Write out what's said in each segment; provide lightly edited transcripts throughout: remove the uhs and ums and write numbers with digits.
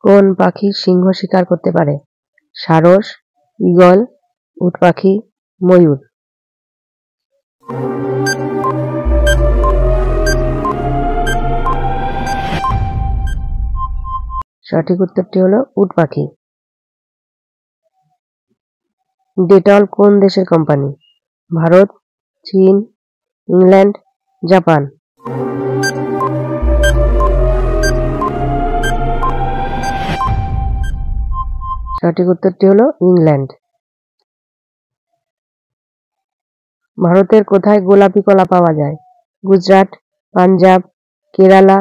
কোন পাখি সিংহ শিকার করতে পারে? সারস, ঈগল, উট পাখি, ময়ূর। সঠিক উত্তরটি হলো উট পাখি। ডেটল কোন দেশের কোম্পানি? ভারত, চীন, ইংল্যান্ড, জাপান। সঠিক উত্তরটি হলো ইংল্যান্ড। ভারতের কোথায় গোলাপি কলা পাওয়া যায়? গুজরাট, পাঞ্জাব, কেরালা,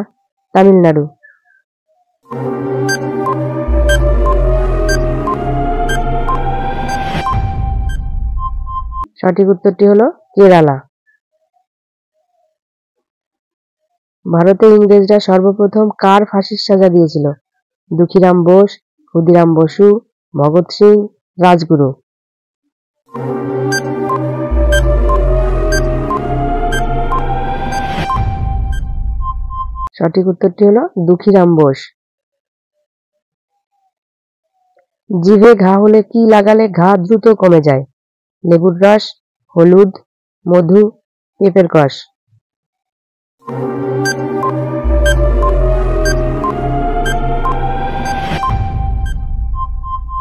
তামিলনাড়ু। সঠিক উত্তরটি হলো কেরালা। ভারতে ইংরেজরা সর্বপ্রথম কার ফাঁসির সাজা দিয়েছিল? দুঃখীরাম বোস, ক্ষুদিরাম বসু, ভগৎ সিং, রাজগুরু। সঠিক উত্তরটি হলো দুঃখীরাম বোস। জিভে ঘা হলে কি লাগালে ঘা দ্রুত কমে যায়? লেবুর রস, হলুদ, মধু, পেঁপের কষ।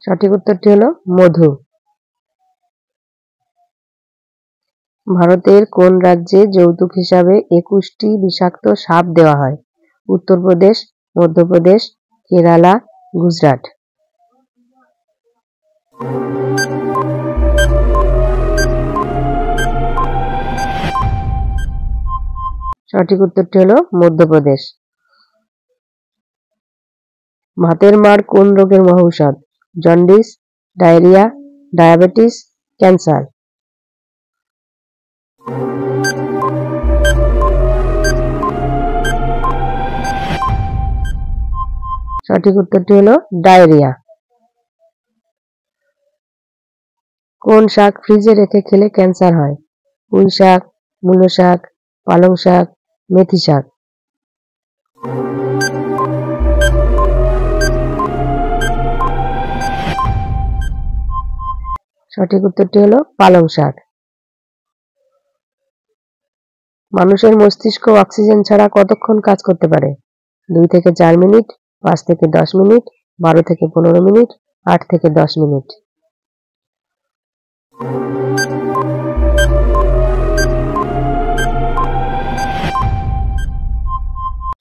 সঠিক উত্তরটি হলো মধু। ভারতের কোন রাজ্যে যৌতুক হিসাবে 21টি বিষাক্ত সাপ দেওয়া হয়? উত্তরপ্রদেশ, মধ্যপ্রদেশ, কেরালা, গুজরাট। সঠিক উত্তরটি হলো মধ্যপ্রদেশ। ভাতের মাড় কোন রোগের মহৌষধ? Jaundice, diarrhoea, diabetes, cancer. সঠিক উত্তরটি হলো ডায়রিয়া। কোন শাক ফ্রিজে রেখে খেলে ক্যান্সার হয়? পুঁই শাক, মূলো শাক, পালং শাক, মেথি শাক। সঠিক উত্তরটি হলো পালং শাক। মানুষের মস্তিষ্ক অক্সিজেন ছাড়া কতক্ষণ কাজ করতে পারে? 2 থেকে 4 মিনিট, 5 থেকে 10 মিনিট, 12 থেকে 15 মিনিট, 8 থেকে 10 মিনিট।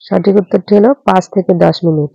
সঠিক উত্তরটি হলো 5 থেকে 10 মিনিট।